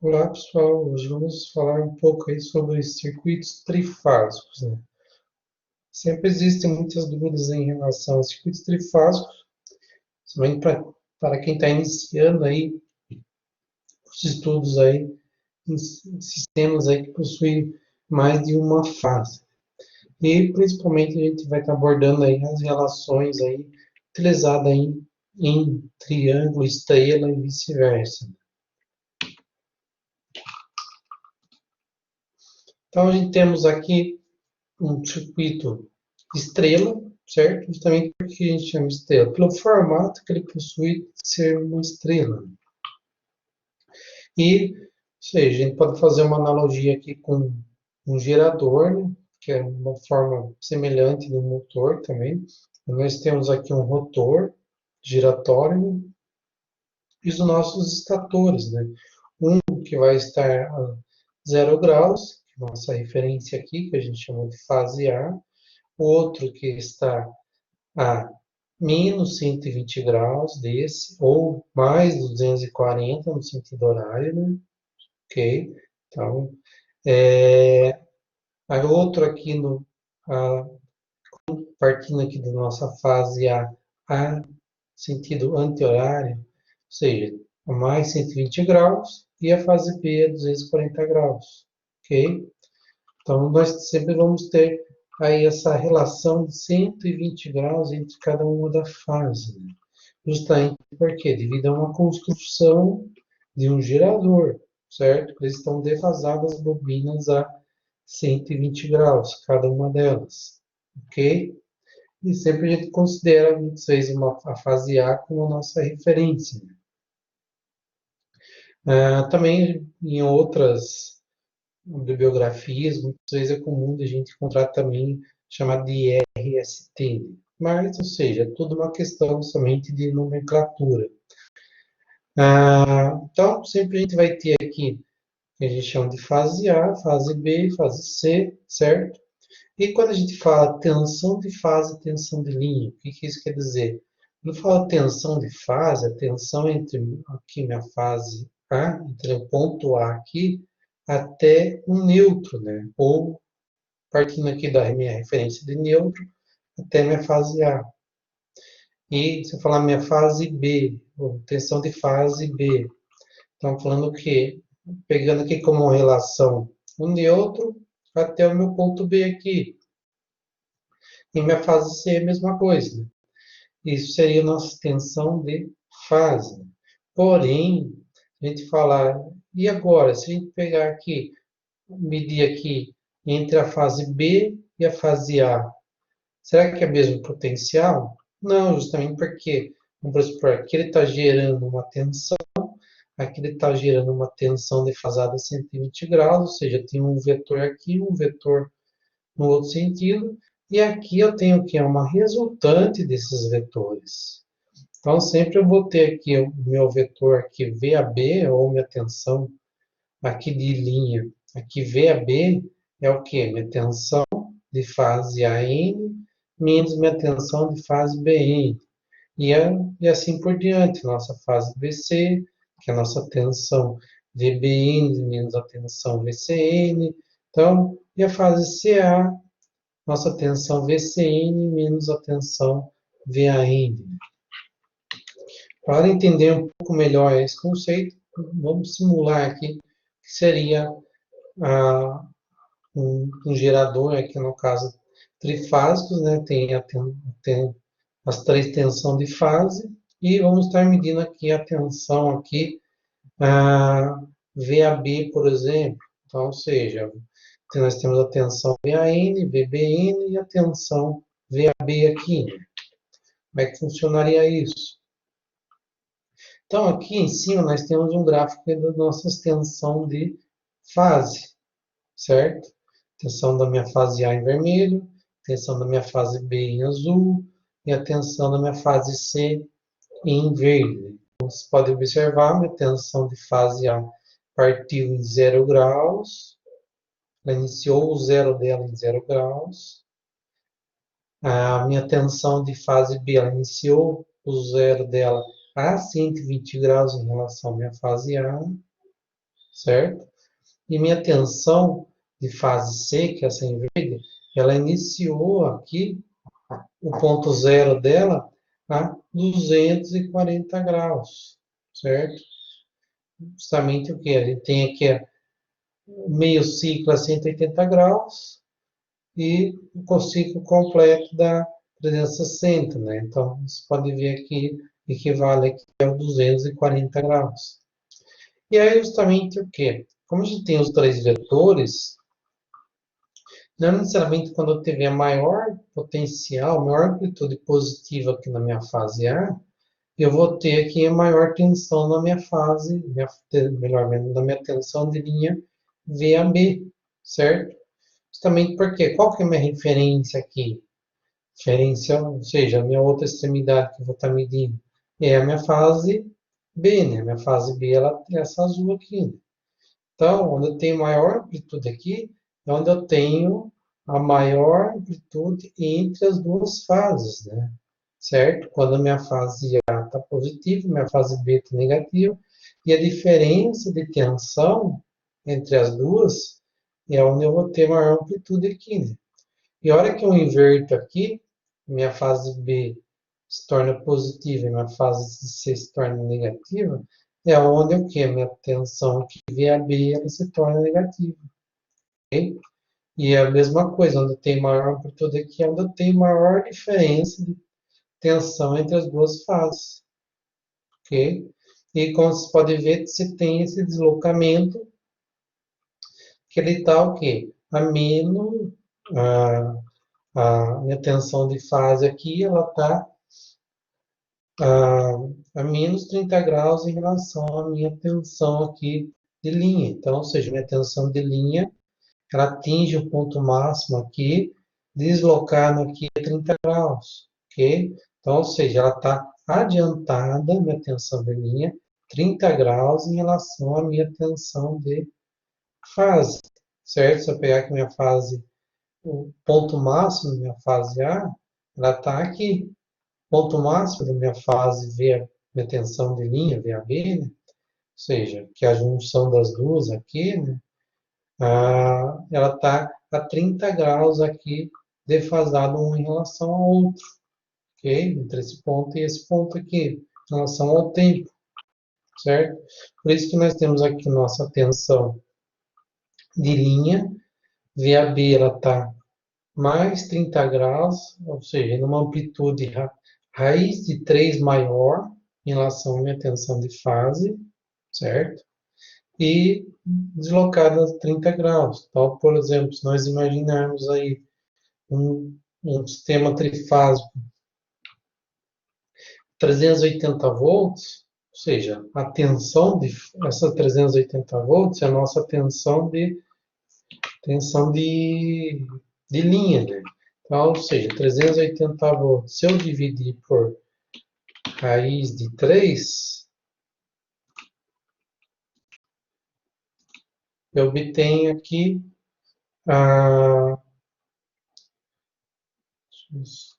Olá pessoal, hoje vamos falar um pouco aí sobre os circuitos trifásicos, né? Sempre existem muitas dúvidas em relação aos circuitos trifásicos, somente para quem está iniciando aí os estudos aí em sistemas aí que possuem mais de uma fase. E principalmente a gente vai estar abordando aí as relações aí utilizadas em triângulo, estrela e vice-versa. Então a gente temos aqui um circuito estrela, certo? Justamente porque a gente chama de estrela, pelo formato que ele possui de ser uma estrela. E, ou seja, a gente pode fazer uma analogia aqui com um gerador, né? Que é uma forma semelhante do motor também. Nós temos aqui um rotor giratório, né? E os nossos estatores, né? Um que vai estar a 0 graus, nossa referência aqui, que a gente chama de fase A, o outro que está a menos 120 graus desse, ou mais 240 no sentido horário, né? Ok? Então, a outro aqui a, partindo aqui da nossa fase A sentido anti-horário, ou seja, a mais 120 graus, e a fase B a 240 graus, ok? Então, nós sempre vamos ter aí essa relação de 120 graus entre cada uma da fase, né? Justamente porque, devido a uma construção de um gerador, certo? Eles estão defasadas as bobinas a 120 graus, cada uma delas, ok? E sempre a gente considera muitas vezes a fase A como a nossa referência. Também em outras bibliografias, muitas vezes é comum a gente encontrar também chamado de RST. Mas, ou seja, é tudo uma questão somente de nomenclatura. Então, sempre a gente vai ter aqui, que a gente chama de fase A, fase B, fase C, certo? E quando a gente fala tensão de fase, tensão de linha, o que isso quer dizer? Quando fala tensão de fase, a tensão entre aqui minha fase A, entre o ponto A aqui, até um neutro, né? Ou partindo aqui da minha referência de neutro, até minha fase A. E se eu falar minha fase B, ou tensão de fase B, estamos falando o quê? Pegando aqui como relação o neutro até o meu ponto B aqui. E minha fase C é a mesma coisa, né? Isso seria a nossa tensão de fase. Porém, a gente falar, e agora, se a gente pegar aqui, medir aqui entre a fase B e a fase A, será que é o mesmo potencial? Não, justamente porque, vamos supor, aqui ele está gerando uma tensão, aqui ele está gerando uma tensão defasada a 120 graus, ou seja, tem um vetor aqui, um vetor no outro sentido, e aqui eu tenho o que é uma resultante desses vetores. Então, sempre eu vou ter aqui o meu vetor aqui VAB, ou minha tensão aqui de linha, aqui VAB é o que? Minha tensão de fase AN menos minha tensão de fase BN. E assim por diante, nossa fase BC, que é a nossa tensão VBN menos a tensão VCN. Então, e a fase CA, nossa tensão VCN menos a tensão VAN. Para entender um pouco melhor esse conceito, vamos simular aqui que seria um gerador, aqui no caso trifásicos, né? Tem as três tensões de fase e vamos estar medindo aqui a tensão aqui, a VAB, por exemplo. Então, ou seja, nós temos a tensão VAN, VBN e a tensão VAB aqui. Como é que funcionaria isso? Então, aqui em cima nós temos um gráfico da nossa tensão de fase, certo? Tensão da minha fase A em vermelho, tensão da minha fase B em azul e a tensão da minha fase C em verde. Então, você pode observar, minha tensão de fase A partiu em 0 graus, ela iniciou o zero dela em 0 graus. A minha tensão de fase B, ela iniciou o zero dela a 120 graus em relação à minha fase A. certo? E minha tensão de fase C, que é essa em verde, ela iniciou aqui, o ponto zero dela, a 240 graus, certo? Justamente o que? A gente tem aqui meio ciclo a 180 graus e o ciclo completo dá 360, né? Então, você pode ver aqui, equivale aqui a 240 graus. E aí, justamente o que? Como a gente tem os três vetores, não necessariamente quando eu tiver maior potencial, maior amplitude positiva aqui na minha fase A, eu vou ter aqui a maior tensão na minha fase, melhor, na minha tensão de linha VAB, certo? Justamente porque, qual que é a minha referência aqui? Referência, ou seja, a minha outra extremidade que eu vou estar medindo é a minha fase B, né? A minha fase B, ela é essa azul aqui, né? Então, onde eu tenho maior amplitude aqui, é onde eu tenho a maior amplitude entre as duas fases, né? Certo? Quando a minha fase A está positiva, minha fase B está negativa, e a diferença de tensão entre as duas é onde eu vou ter maior amplitude aqui, né? E a hora que eu inverto aqui, minha fase B se torna positiva e minha fase C se torna negativa, é onde o que? Minha tensão aqui VAB ela se torna negativa. Okay? E é a mesma coisa, onde tem maior amplitude aqui, é onde tem maior diferença de tensão entre as duas fases. Ok? E como você pode ver, você tem esse deslocamento que ele está o quê? A menos, a minha tensão de fase aqui, ela está a menos 30 graus em relação à minha tensão aqui de linha. Então, ou seja, minha tensão de linha, ela atinge o ponto máximo aqui, deslocado aqui a 30 graus, ok? Então, ou seja, ela está adiantada, minha tensão de linha, 30 graus em relação à minha tensão de fase, certo? Se eu pegar aqui minha fase, o ponto máximo da minha fase A, ela está aqui. Ponto máximo da minha fase V, minha tensão de linha, VAB, né? Ou seja, que é a junção das duas aqui, né? Ela está a 30 graus aqui, defasado um em relação ao outro, ok? Entre esse ponto e esse ponto aqui, em relação ao tempo, certo? Por isso que nós temos aqui nossa tensão de linha, VAB ela está mais 30 graus, ou seja, numa amplitude raiz de 3 maior em relação à minha tensão de fase, certo? E deslocada a 30 graus. Então, por exemplo, se nós imaginarmos aí um sistema trifásico 380 volts, ou seja, a tensão de essa 380 volts é a nossa tensão de linha, né? Então, ou seja, 380 volts, se eu dividir por raiz de 3, eu obtenho aqui a.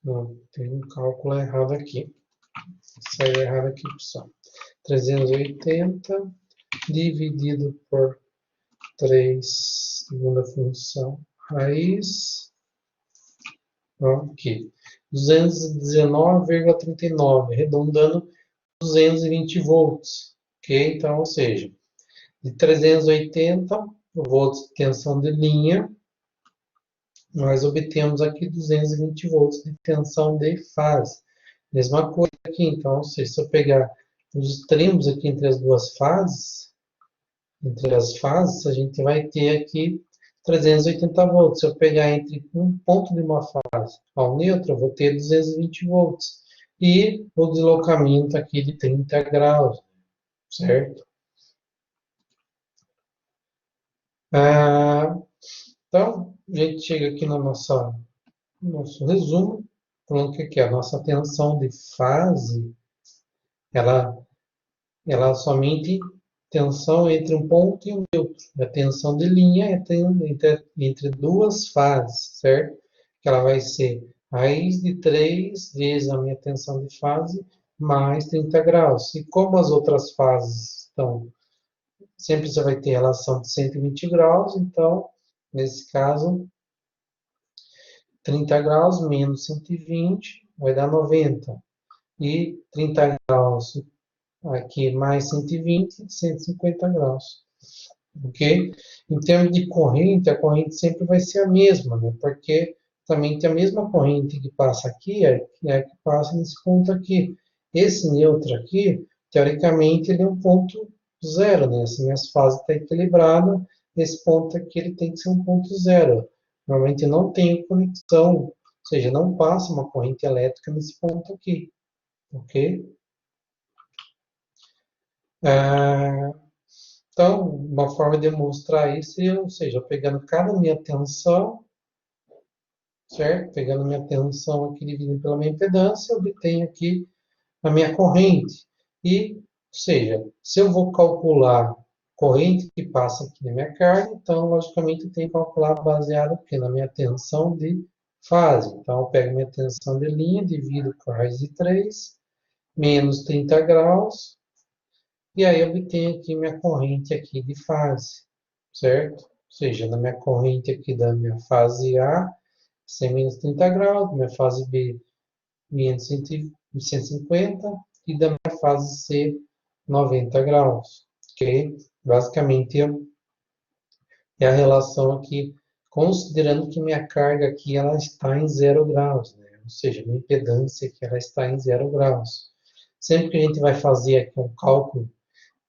Não, tem um cálculo errado aqui. Saiu errado aqui, pessoal. 380 dividido por 3, segunda função, raiz. Ok. 219,39, arredondando 220 volts. Ok? Então, ou seja, de 380 volts de tensão de linha, nós obtemos aqui 220 volts de tensão de fase. Mesma coisa aqui, então, ou seja, se eu pegar os extremos aqui entre as duas fases, a gente vai ter aqui 380 volts. Se eu pegar entre um ponto de uma fase ao neutro, eu vou ter 220 volts. E o deslocamento aqui de 30 graus, certo? Então, a gente chega aqui no nosso resumo, falando que a nossa tensão de fase, ela, ela é somente tensão entre um ponto e um neutro. A tensão de linha é entre duas fases, certo? Que ela vai ser raiz de 3 vezes a minha tensão de fase mais 30 graus. E como as outras fases estão sempre você vai ter relação de 120 graus, então, nesse caso, 30 graus menos 120 vai dar 90. E 30 graus aqui mais 120, 150 graus. Ok? Em termos de corrente, a corrente sempre vai ser a mesma, né? Porque também tem a mesma corrente que passa aqui, é a que passa nesse ponto aqui. Esse neutro aqui, teoricamente, ele é um ponto zero, né? Se minhas fases estão equilibradas, esse ponto aqui ele tem que ser um ponto zero. Normalmente não tem conexão, ou seja, não passa uma corrente elétrica nesse ponto aqui, ok? Ah, então, uma forma de demonstrar isso é, ou seja, pegando cada minha tensão, certo? Pegando minha tensão aqui dividindo pela minha impedância, eu obtenho aqui a minha corrente. E, ou seja, se eu vou calcular corrente que passa aqui na minha carga, então, logicamente, eu tenho que calcular baseado aqui na minha tensão de fase. Então, eu pego minha tensão de linha, divido por raiz de 3, menos 30 graus, e aí eu obtenho aqui minha corrente aqui de fase, certo? Ou seja, na minha corrente aqui da minha fase A, isso é menos 30 graus, da minha fase B, menos 150, e da minha fase C, 90 graus, ok? Basicamente, é a relação aqui, considerando que minha carga aqui ela está em 0 graus, né? Ou seja, minha impedância aqui ela está em 0 graus. Sempre que a gente vai fazer aqui um cálculo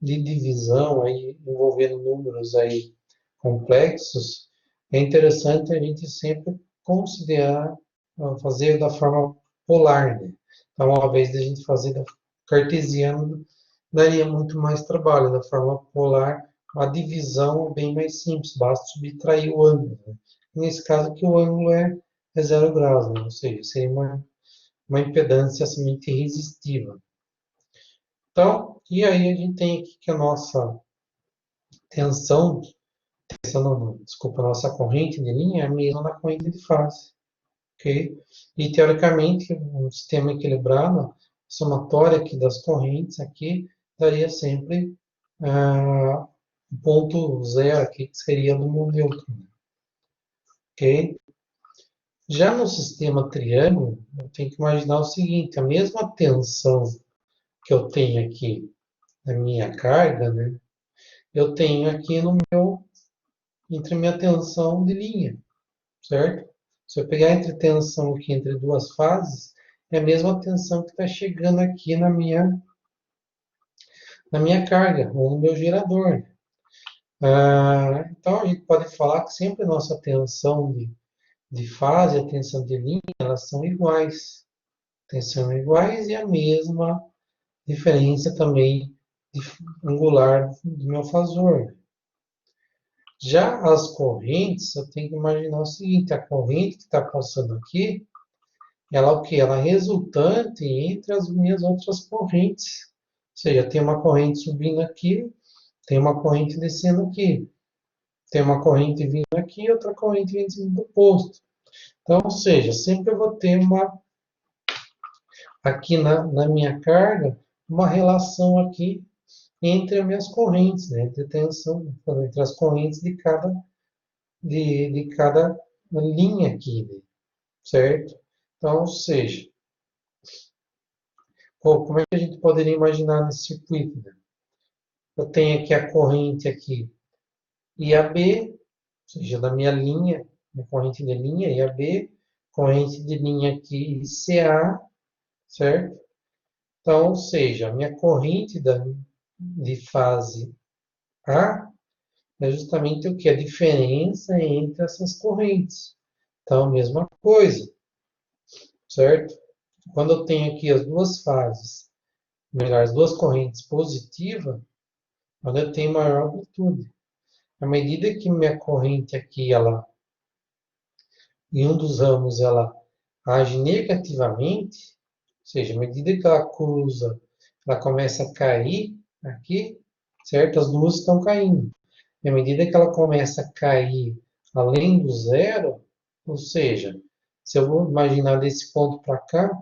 de divisão aí envolvendo números aí complexos, é interessante a gente sempre considerar fazer da forma polar, né? Então, ao invés de a gente fazer da cartesiana, daria muito mais trabalho. Da forma polar, a divisão é bem mais simples, basta subtrair o ângulo, né? Nesse caso aqui o ângulo é 0 graus, né? Ou seja, seria uma impedância somente resistiva. Então, e aí a gente tem aqui que a nossa tensão não, desculpa, a nossa corrente de linha é a mesma da corrente de fase, ok? E teoricamente, um sistema equilibrado, a somatória aqui das correntes aqui daria sempre um ponto zero aqui, que seria do meu nêutron, ok? Já no sistema triângulo, eu tenho que imaginar o seguinte, a mesma tensão que eu tenho aqui na minha carga, né? Eu tenho aqui no entre a minha tensão de linha, certo? Se eu pegar entre tensão aqui entre duas fases, é a mesma tensão que está chegando aqui na minha carga, ou no meu gerador. Então, a gente pode falar que sempre a nossa tensão de fase e a tensão de linha, elas são iguais. Tensão iguais e a mesma diferença também de angular do meu fasor. Já as correntes, eu tenho que imaginar o seguinte, a corrente que está passando aqui, ela o que? Ela é resultante entre as minhas outras correntes. Ou seja, tem uma corrente subindo aqui, tem uma corrente descendo aqui. Tem uma corrente vindo aqui e outra corrente vindo do oposto. Então, ou seja, sempre eu vou ter aqui na minha carga, uma relação aqui entre as minhas correntes, né? Entre tensão, entre as correntes de cada linha aqui, né? Certo? Então, ou seja, como é que a gente poderia imaginar nesse circuito, né? Eu tenho aqui a corrente aqui IAB, ou seja, da minha linha, minha corrente de linha IAB, corrente de linha aqui CA, certo? Então, ou seja, a minha corrente de fase A é justamente o que? A diferença entre essas correntes. Então, mesma coisa, certo? Quando eu tenho aqui as duas fases, melhor, as duas correntes positivas, quando eu tenho maior amplitude. À medida que minha corrente aqui, ela, em um dos ramos, ela age negativamente, ou seja, à medida que ela cruza, ela começa a cair aqui, certo? As duas estão caindo. E à medida que ela começa a cair além do zero, ou seja, se eu vou imaginar desse ponto para cá,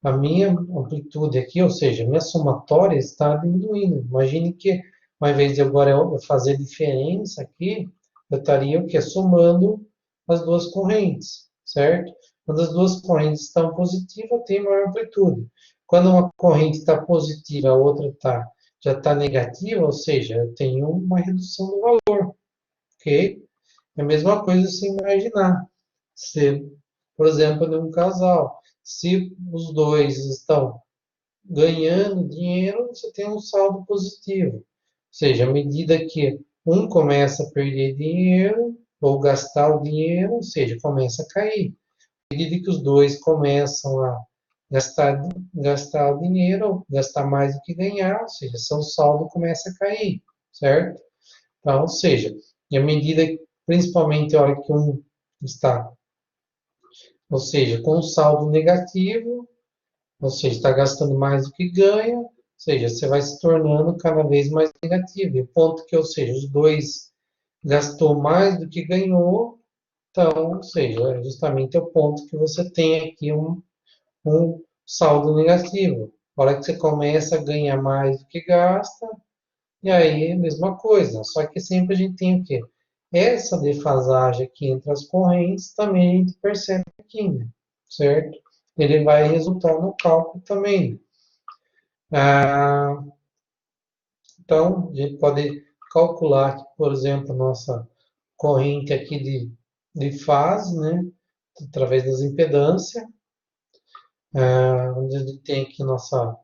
a minha amplitude aqui, ou seja, a minha somatória está diminuindo. Imagine que ao invés de agora eu fazer diferença aqui, eu estaria o quê? Somando as duas correntes, certo? Quando as duas correntes estão positivas, eu tenho maior amplitude. Quando uma corrente está positiva, a outra já está negativa, ou seja, eu tenho uma redução do valor, ok? É a mesma coisa se imaginar. Se, por exemplo, de um casal, se os dois estão ganhando dinheiro, você tem um saldo positivo. Ou seja, à medida que um começa a perder dinheiro, ou gastar o dinheiro, ou seja, começa a cair. À medida que os dois começam a gastar, gastar o dinheiro, ou gastar mais do que ganhar, ou seja, seu saldo começa a cair, certo? Então, ou seja, e à medida, principalmente a hora que um está, ou seja, com um saldo negativo, ou seja, está gastando mais do que ganha, ou seja, você vai se tornando cada vez mais negativo. E o ponto que, ou seja, os dois gastou mais do que ganhou, então, ou seja, é justamente o ponto que você tem aqui um saldo negativo. A hora que você começa a ganhar mais do que gasta, e aí, mesma coisa, só que sempre a gente tem o quê? Essa defasagem aqui entre as correntes também a gente percebe aqui, né? Certo? Ele vai resultar no cálculo também. Ah, então, a gente pode calcular aqui, por exemplo, nossa corrente aqui de fase, né? Através das impedâncias. Onde a gente tem aqui nossa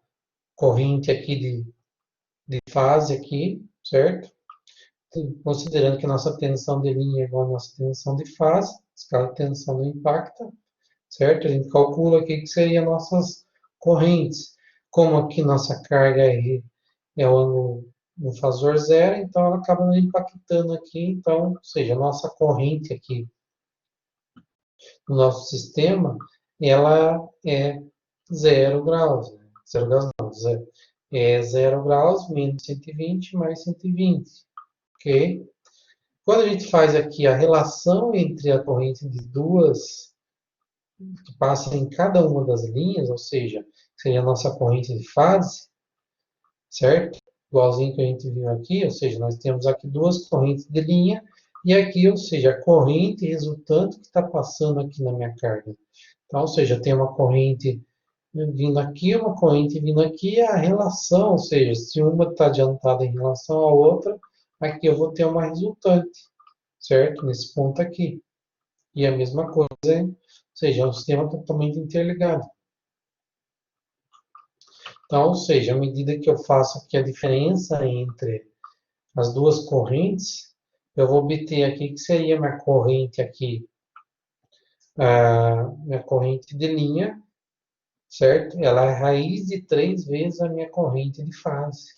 corrente aqui de fase aqui, certo? Considerando que nossa tensão de linha é igual à nossa tensão de fase, escala de tensão não impacta, certo? A gente calcula aqui que seriam nossas correntes. Como aqui nossa carga R é o ângulo no fasor zero, então ela acaba não impactando aqui, então, ou seja, a nossa corrente aqui no nosso sistema, ela é 0 graus, né? 0 graus não, é 0 graus menos 120 mais 120, ok? Quando a gente faz aqui a relação entre a corrente de duas, que passa em cada uma das linhas, ou seja, seria a nossa corrente de fase, certo? Igualzinho que a gente viu aqui, ou seja, nós temos aqui duas correntes de linha, e aqui, ou seja, a corrente resultante que está passando aqui na minha carga. Então, ou seja, tem uma corrente vindo aqui, uma corrente vindo aqui, a relação, ou seja, se uma está adiantada em relação à outra, aqui eu vou ter uma resultante, certo? Nesse ponto aqui. E a mesma coisa, ou seja, é um sistema totalmente interligado. Então, ou seja, à medida que eu faço aqui a diferença entre as duas correntes, eu vou obter aqui que seria minha corrente aqui, a minha corrente de linha, certo? Ela é raiz de 3 vezes a minha corrente de fase.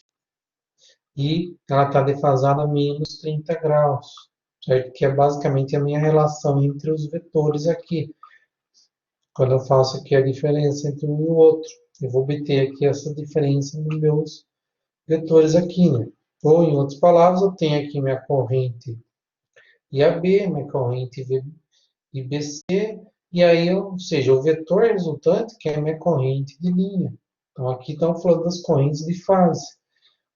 E ela está defasada a menos 30 graus, certo? Que é basicamente a minha relação entre os vetores aqui. Quando eu faço aqui a diferença entre um e o outro, eu vou obter aqui essa diferença nos meus vetores aqui, né? Ou, em outras palavras, eu tenho aqui minha corrente IAB, minha corrente IBC, e aí, ou seja, o vetor resultante, que é a minha corrente de linha. Então, aqui estamos falando das correntes de fase.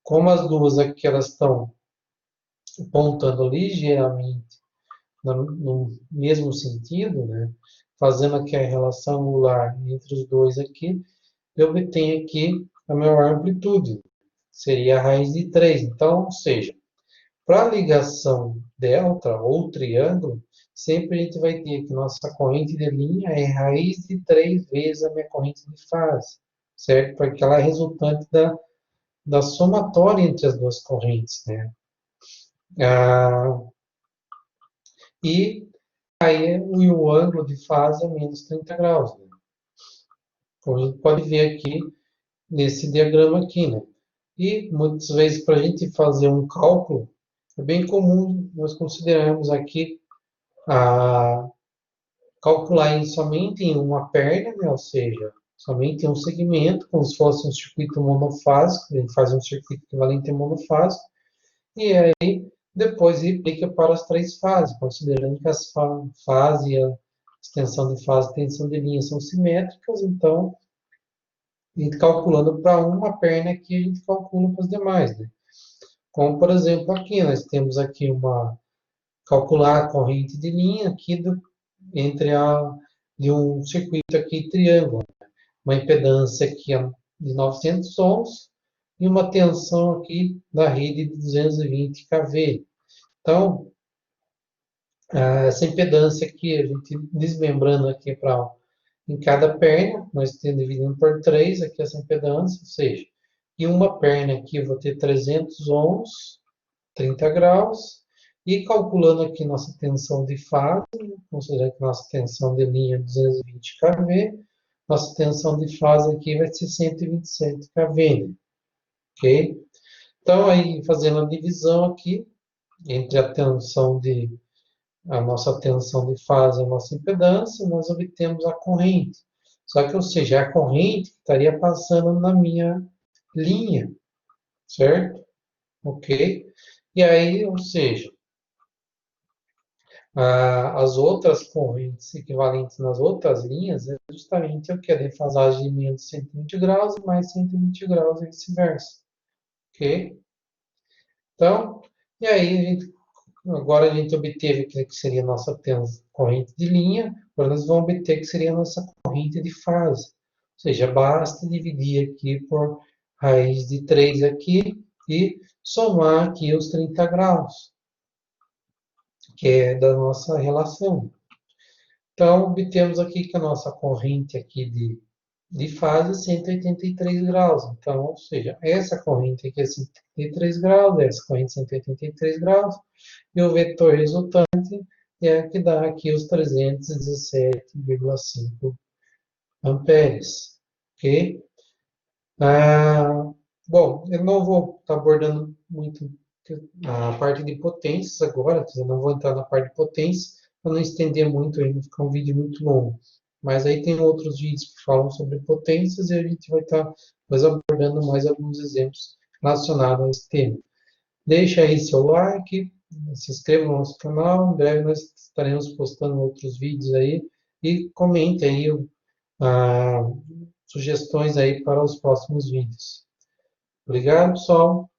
Como as duas aqui elas estão apontando ligeiramente no mesmo sentido, né? Fazendo aqui a relação angular entre os dois aqui, eu obtenho aqui a maior amplitude, seria a raiz de 3. Então, ou seja, para a ligação delta ou triângulo, sempre a gente vai ter que nossa corrente de linha é raiz de 3 vezes a minha corrente de fase, certo? Porque ela é resultante da somatória entre as duas correntes, né? E aí o ângulo de fase é menos 30 graus, né? Como a gente pode ver aqui nesse diagrama aqui, né? E muitas vezes para a gente fazer um cálculo, é bem comum nós considerarmos aqui a calcular somente em uma perna, né? Ou seja, somente em um segmento, como se fosse um circuito monofásico, a gente faz um circuito equivalente a monofásico, e aí depois replica para as 3 fases, considerando que as fase, a extensão de fase e tensão de linha são simétricas, então, a gente calculando para uma perna aqui, a gente calcula para as demais, né? Como, por exemplo, aqui, nós temos aqui calcular a corrente de linha aqui de um circuito aqui triângulo. Uma impedância aqui de 900 ohms e uma tensão aqui da rede de 220 kV. Então, essa impedância aqui, a gente desmembrando aqui em cada perna, nós temos dividindo por 3 aqui essa impedância, ou seja, em uma perna aqui eu vou ter 300 ohms, 30 graus, e calculando aqui nossa tensão de fase, considerando que nossa tensão de linha é 220 kV, nossa tensão de fase aqui vai ser 127 kV, ok? Então, aí, fazendo a divisão aqui, entre a nossa tensão de fase e a nossa impedância, nós obtemos a corrente. Só que, ou seja, a corrente estaria passando na minha linha, certo? Ok? E aí, ou seja, as outras correntes equivalentes nas outras linhas é justamente o que? A defasagem de menos 120 graus e mais 120 graus e vice-versa. Ok? Então, e aí, agora a gente obteve que seria a nossa corrente de linha, agora nós vamos obter que seria a nossa corrente de fase. Ou seja, basta dividir aqui por raiz de 3 aqui e somar aqui os 30 graus, que é da nossa relação. Então, obtemos aqui que a nossa corrente aqui de fase é 183 graus. Então, ou seja, essa corrente aqui é 183 graus, essa corrente é 183 graus, e o vetor resultante é a que dá aqui os 317,5 amperes. Ok? Bom, eu não vou estar abordando muito a parte de potências agora, eu não vou entrar na parte de potência, para não estender muito aí, não ficar um vídeo muito longo. Mas aí tem outros vídeos que falam sobre potências e a gente vai estar mais abordando mais alguns exemplos relacionados a esse tema. Deixa aí seu like, se inscreva no nosso canal, em breve nós estaremos postando outros vídeos aí e comente aí sugestões aí para os próximos vídeos. Obrigado, pessoal.